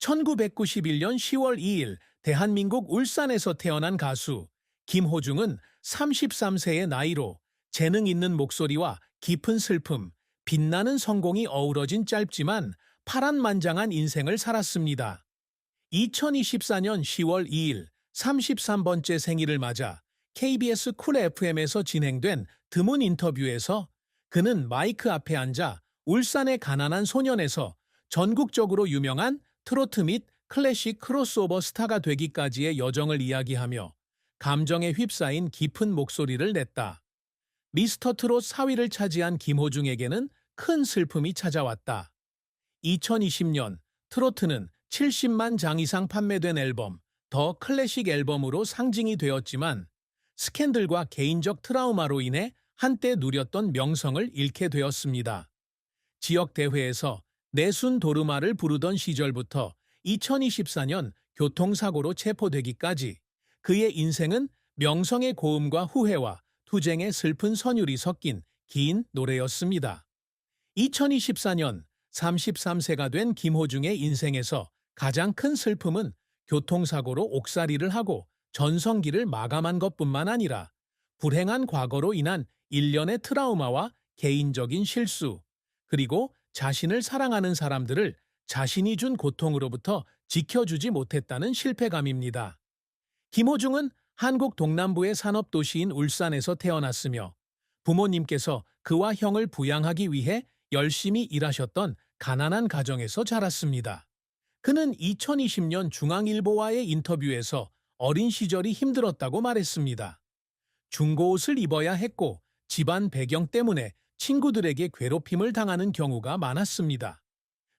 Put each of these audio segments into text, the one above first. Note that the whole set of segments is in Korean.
1991년 10월 2일 대한민국 울산에서 태어난 가수 김호중은 33세의 나이로 재능 있는 목소리와 깊은 슬픔, 빛나는 성공이 어우러진 짧지만 파란만장한 인생을 살았습니다. 2024년 10월 2일 33번째 생일을 맞아 KBS 쿨 FM에서 진행된 드문 인터뷰에서 그는 마이크 앞에 앉아 울산의 가난한 소년에서 전국적으로 유명한 트로트 및 클래식 크로스오버 스타가 되기까지의 여정을 이야기하며 감정에 휩싸인 깊은 목소리를 냈다. 미스터 트롯 4위를 차지한 김호중에게는 큰 슬픔이 찾아왔다. 2020년 트로트는 70만 장 이상 판매된 앨범, 더 클래식 앨범으로 상징이 되었지만 스캔들과 개인적 트라우마로 인해 한때 누렸던 명성을 잃게 되었습니다. 지역 대회에서 내순 도르마를 부르던 시절부터 2024년 교통사고로 체포되기까지 그의 인생은 명성의 고음과 후회와 투쟁의 슬픈 선율이 섞인 긴 노래였습니다. 2024년 33세가 된 김호중의 인생에서 가장 큰 슬픔은 교통사고로 옥살이를 하고 전성기를 마감한 것뿐만 아니라 불행한 과거로 인한 일련의 트라우마와 개인적인 실수, 그리고 자신을 사랑하는 사람들을 자신이 준 고통으로부터 지켜주지 못했다는 실패감입니다. 김호중은 한국 동남부의 산업도시인 울산에서 태어났으며 부모님께서 그와 형을 부양하기 위해 열심히 일하셨던 가난한 가정에서 자랐습니다. 그는 2020년 중앙일보와의 인터뷰에서 어린 시절이 힘들었다고 말했습니다. 중고옷을 입어야 했고 집안 배경 때문에 친구들에게 괴롭힘을 당하는 경우가 많았습니다.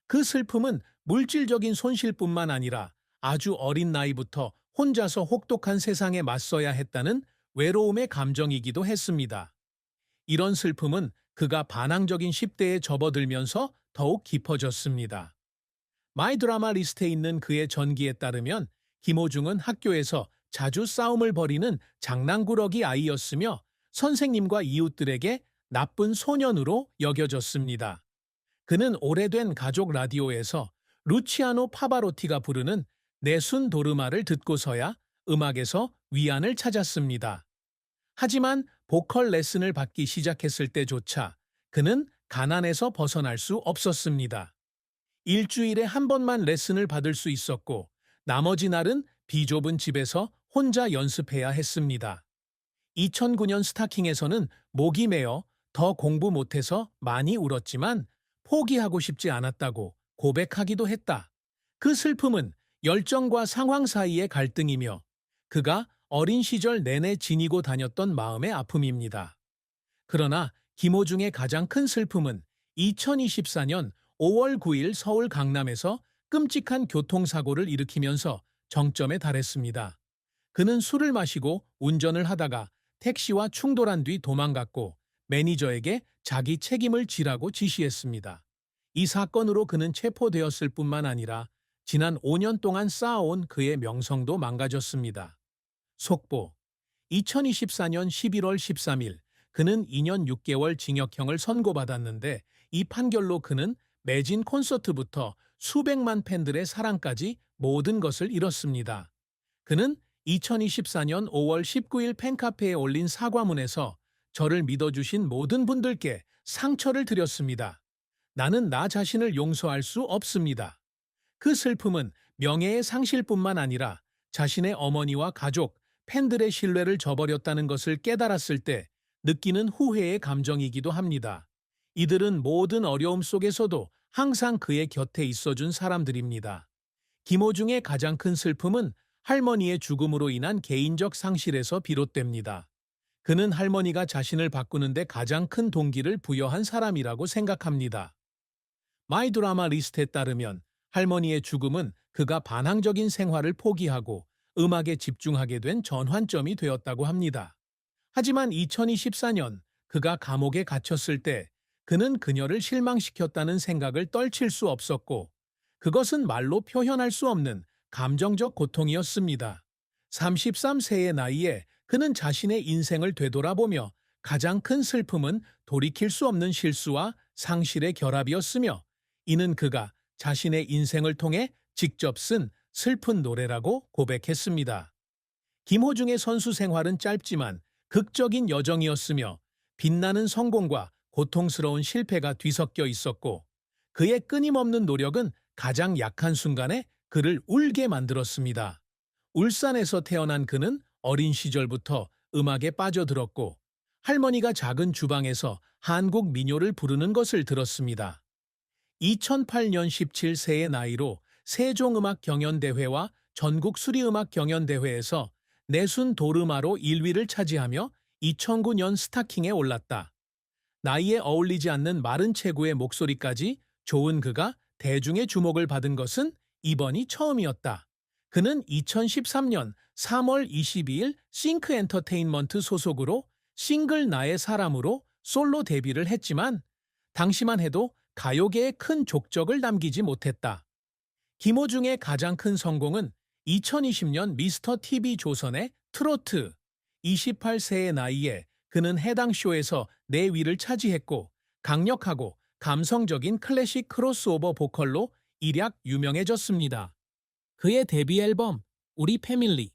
그 슬픔은 물질적인 손실뿐만 아니라 아주 어린 나이부터 혼자서 혹독한 세상에 맞서야 했다는 외로움의 감정이기도 했습니다. 이런 슬픔은 그가 반항적인 10대에 접어들면서 더욱 깊어졌습니다. 마이 드라마 리스트에 있는 그의 전기에 따르면 김호중은 학교에서 자주 싸움을 벌이는 장난꾸러기 아이였으며 선생님과 이웃들에게 나쁜 소년으로 여겨졌습니다. 그는 오래된 가족 라디오에서 루치아노 파바로티가 부르는 내순 도르마를 듣고서야 음악에서 위안을 찾았습니다. 하지만 보컬 레슨을 받기 시작했을 때조차 그는 가난에서 벗어날 수 없었습니다. 일주일에 한 번만 레슨을 받을 수 있었고 나머지 날은 비좁은 집에서 혼자 연습해야 했습니다. 2009년 스타킹에서는 목이 메어 더 공부 못해서 많이 울었지만 포기하고 싶지 않았다고 고백하기도 했다. 그 슬픔은 열정과 상황 사이의 갈등이며 그가 어린 시절 내내 지니고 다녔던 마음의 아픔입니다. 그러나 김호중의 가장 큰 슬픔은 2024년 5월 9일 서울 강남에서 끔찍한 교통사고를 일으키면서 정점에 달했습니다. 그는 술을 마시고 운전을 하다가 택시와 충돌한 뒤 도망갔고 매니저에게 자기 책임을 지라고 지시했습니다. 이 사건으로 그는 체포되었을 뿐만 아니라 지난 5년 동안 쌓아온 그의 명성도 망가졌습니다. 속보 2024년 11월 13일 그는 2년 6개월 징역형을 선고받았는데 이 판결로 그는 매진 콘서트부터 수백만 팬들의 사랑까지 모든 것을 잃었습니다. 그는 2024년 5월 19일 팬카페에 올린 사과문에서 저를 믿어주신 모든 분들께 상처를 드렸습니다. 나는 나 자신을 용서할 수 없습니다. 그 슬픔은 명예의 상실뿐만 아니라 자신의 어머니와 가족, 팬들의 신뢰를 저버렸다는 것을 깨달았을 때 느끼는 후회의 감정이기도 합니다. 이들은 모든 어려움 속에서도 항상 그의 곁에 있어준 사람들입니다. 김호중의 가장 큰 슬픔은 할머니의 죽음으로 인한 개인적 상실에서 비롯됩니다. 그는 할머니가 자신을 바꾸는데 가장 큰 동기를 부여한 사람이라고 생각합니다. 마이 드라마 리스트에 따르면 할머니의 죽음은 그가 반항적인 생활을 포기하고 음악에 집중하게 된 전환점이 되었다고 합니다. 하지만 2024년 그가 감옥에 갇혔을 때 그는 그녀를 실망시켰다는 생각을 떨칠 수 없었고 그것은 말로 표현할 수 없는 감정적 고통이었습니다. 33세의 나이에 그는 자신의 인생을 되돌아보며 가장 큰 슬픔은 돌이킬 수 없는 실수와 상실의 결합이었으며 이는 그가 자신의 인생을 통해 직접 쓴 슬픈 노래라고 고백했습니다. 김호중의 선수 생활은 짧지만 극적인 여정이었으며 빛나는 성공과 고통스러운 실패가 뒤섞여 있었고 그의 끊임없는 노력은 가장 약한 순간에 그를 울게 만들었습니다. 울산에서 태어난 그는 어린 시절부터 음악에 빠져들었고 할머니가 작은 주방에서 한국 민요를 부르는 것을 들었습니다. 2008년 17세의 나이로 세종음악경연대회와 전국 수리음악경연대회에서 내순 도르마로 1위를 차지하며 2009년 스타킹에 올랐다. 나이에 어울리지 않는 마른 체구의 목소리까지 좋은 그가 대중의 주목을 받은 것은 이번이 처음이었다. 그는 2013년 3월 22일 싱크 엔터테인먼트 소속으로 싱글 나의 사람으로 솔로 데뷔를 했지만 당시만 해도 가요계에 큰 족적을 남기지 못했다. 김호중의 가장 큰 성공은 2020년 미스터 TV 조선의 트로트 28세의 나이에 그는 해당 쇼에서 4위를 차지했고 강력하고 감성적인 클래식 크로스오버 보컬로 일약 유명해졌습니다. 그의 데뷔 앨범 우리 패밀리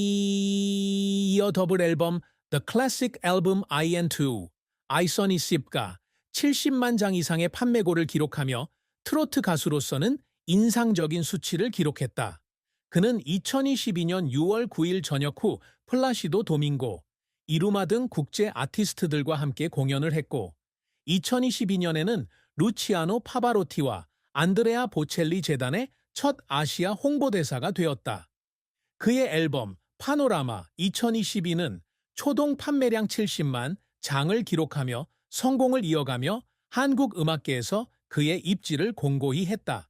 이어 더블 앨범 The Classic Album IN2 아이서니 씹가 70만 장 이상의 판매고를 기록하며 트로트 가수로서는 인상적인 수치를 기록했다. 그는 2022년 6월 9일 저녁 후 플라시도 도밍고, 이루마 등 국제 아티스트들과 함께 공연을 했고 2022년에는 루치아노 파바로티와 안드레아 보첼리 재단의 첫 아시아 홍보대사가 되었다. 그의 앨범 파노라마 2022는 초동 판매량 70만 장을 기록하며 성공을 이어가며 한국 음악계에서 그의 입지를 공고히 했다.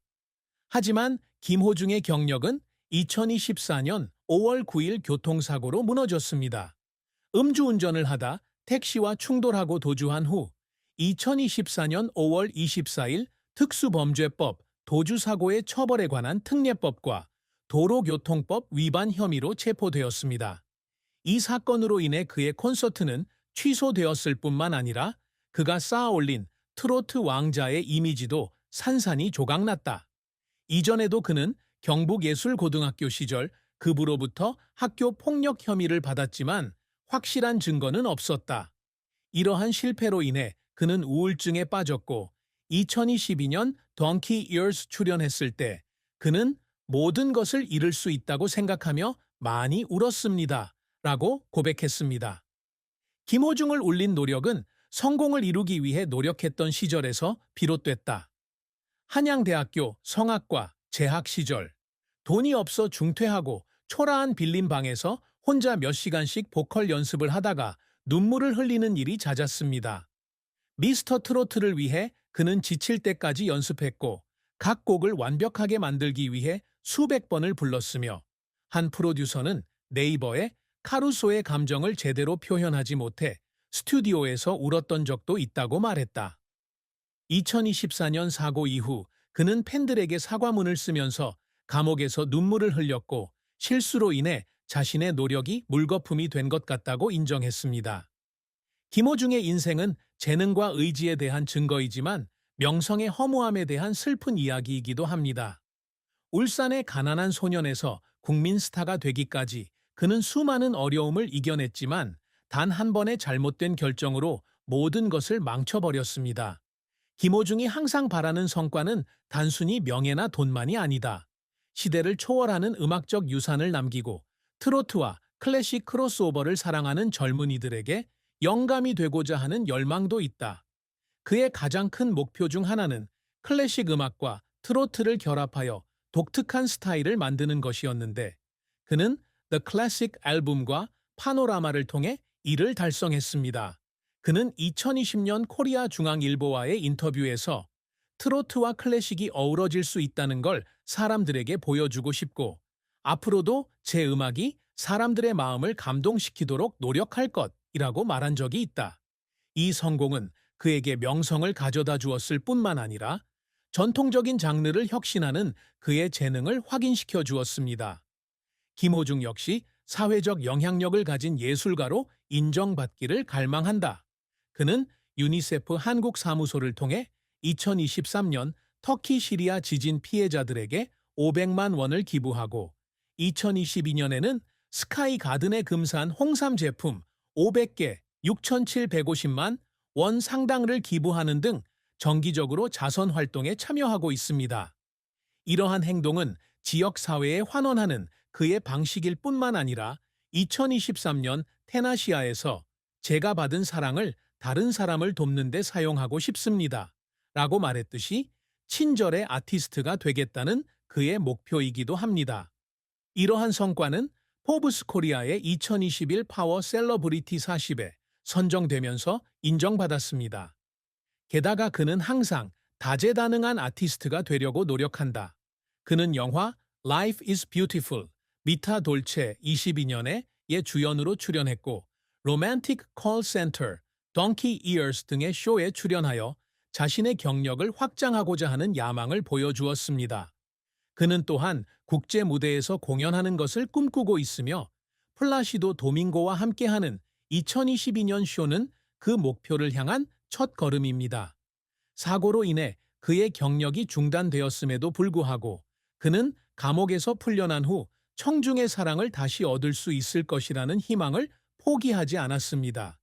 하지만 김호중의 경력은 2024년 5월 9일 교통사고로 무너졌습니다. 음주운전을 하다 택시와 충돌하고 도주한 후 2024년 5월 24일 특수범죄법 도주사고의 처벌에 관한 특례법과 도로교통법 위반 혐의로 체포되었습니다. 이 사건으로 인해 그의 콘서트는 취소되었을 뿐만 아니라 그가 쌓아올린 트로트 왕자의 이미지도 산산이 조각났다. 이전에도 그는 경북예술고등학교 시절 급으로부터 학교 폭력 혐의를 받았지만 확실한 증거는 없었다. 이러한 실패로 인해 그는 우울증에 빠졌고 2022년 덩키 이어스 출연했을 때 그는 모든 것을 잃을 수 있다고 생각하며 많이 울었습니다. 라고 고백했습니다. 김호중을 울린 노력은 성공을 이루기 위해 노력했던 시절에서 비롯됐다. 한양대학교 성악과 재학 시절, 돈이 없어 중퇴하고 초라한 빌린 방에서 혼자 몇 시간씩 보컬 연습을 하다가 눈물을 흘리는 일이 잦았습니다. 미스터 트로트를 위해 그는 지칠 때까지 연습했고 각 곡을 완벽하게 만들기 위해 수백 번을 불렀으며 한 프로듀서는 네이버에 카루소의 감정을 제대로 표현하지 못해 스튜디오에서 울었던 적도 있다고 말했다. 2024년 사고 이후 그는 팬들에게 사과문을 쓰면서 감옥에서 눈물을 흘렸고 실수로 인해 자신의 노력이 물거품이 된 것 같다고 인정했습니다. 김호중의 인생은 재능과 의지에 대한 증거이지만 명성의 허무함에 대한 슬픈 이야기이기도 합니다. 울산의 가난한 소년에서 국민 스타가 되기까지 그는 수많은 어려움을 이겨냈지만 단 한 번의 잘못된 결정으로 모든 것을 망쳐버렸습니다. 김호중이 항상 바라는 성과는 단순히 명예나 돈만이 아니다. 시대를 초월하는 음악적 유산을 남기고 트로트와 클래식 크로스오버를 사랑하는 젊은이들에게 영감이 되고자 하는 열망도 있다. 그의 가장 큰 목표 중 하나는 클래식 음악과 트로트를 결합하여 독특한 스타일을 만드는 것이었는데 그는 The Classic 앨범과 파노라마를 통해 이를 달성했습니다. 그는 2020년 코리아 중앙일보와의 인터뷰에서 트로트와 클래식이 어우러질 수 있다는 걸 사람들에게 보여주고 싶고, 앞으로도 제 음악이 사람들의 마음을 감동시키도록 노력할 것이라고 말한 적이 있다. 이 성공은 그에게 명성을 가져다 주었을 뿐만 아니라 전통적인 장르를 혁신하는 그의 재능을 확인시켜 주었습니다. 김호중 역시 사회적 영향력을 가진 예술가로 인정받기를 갈망한다. 그는 유니세프 한국 사무소를 통해 2023년 터키 시리아 지진 피해자들에게 500만 원을 기부하고, 2022년에는 스카이 가든에 금산 홍삼 제품 500개 6,750만 원 상당을 기부하는 등 정기적으로 자선 활동에 참여하고 있습니다. 이러한 행동은 지역 사회에 환원하는 그의 방식일 뿐만 아니라 2023년 테나시아에서 제가 받은 사랑을 다른 사람을 돕는 데 사용하고 싶습니다. 라고 말했듯이 친절의 아티스트가 되겠다는 그의 목표이기도 합니다. 이러한 성과는 포브스 코리아의 2021 파워 셀러브리티 40에 선정되면서 인정받았습니다. 게다가 그는 항상 다재다능한 아티스트가 되려고 노력한다. 그는 영화 Life is Beautiful, 미타 돌체 22년에 의 주연으로 출연했고, 로맨틱 콜 센터, Donkey Ears 등의 쇼에 출연하여 자신의 경력을 확장하고자 하는 야망을 보여주었습니다. 그는 또한 국제 무대에서 공연하는 것을 꿈꾸고 있으며, 플라시도 도밍고와 함께하는 2022년 쇼는 그 목표를 향한 첫 걸음입니다. 사고로 인해 그의 경력이 중단되었음에도 불구하고 그는 감옥에서 풀려난 후 청중의 사랑을 다시 얻을 수 있을 것이라는 희망을 포기하지 않았습니다.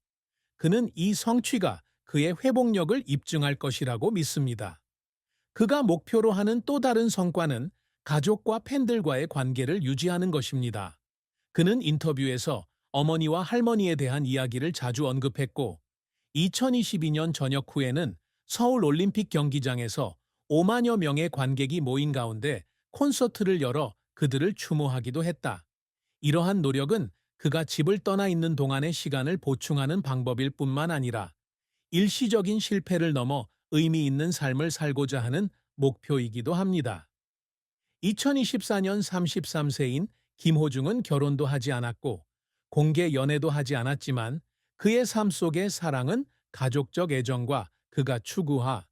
그는 이 성취가 그의 회복력을 입증할 것이라고 믿습니다. 그가 목표로 하는 또 다른 성과는 가족과 팬들과의 관계를 유지하는 것입니다. 그는 인터뷰에서 어머니와 할머니에 대한 이야기를 자주 언급했고, 2022년 전역 후에는 서울 올림픽 경기장에서 5만여 명의 관객이 모인 가운데 콘서트를 열어 그들을 추모하기도 했다. 이러한 노력은 그가 집을 떠나 있는 동안의 시간을 보충하는 방법일 뿐만 아니라 일시적인 실패를 넘어 의미 있는 삶을 살고자 하는 목표이기도 합니다. 2024년 33세인 김호중은 결혼도 하지 않았고 공개 연애도 하지 않았지만, 그의 삶 속의 사랑은 가족적 애정과 그가 추구하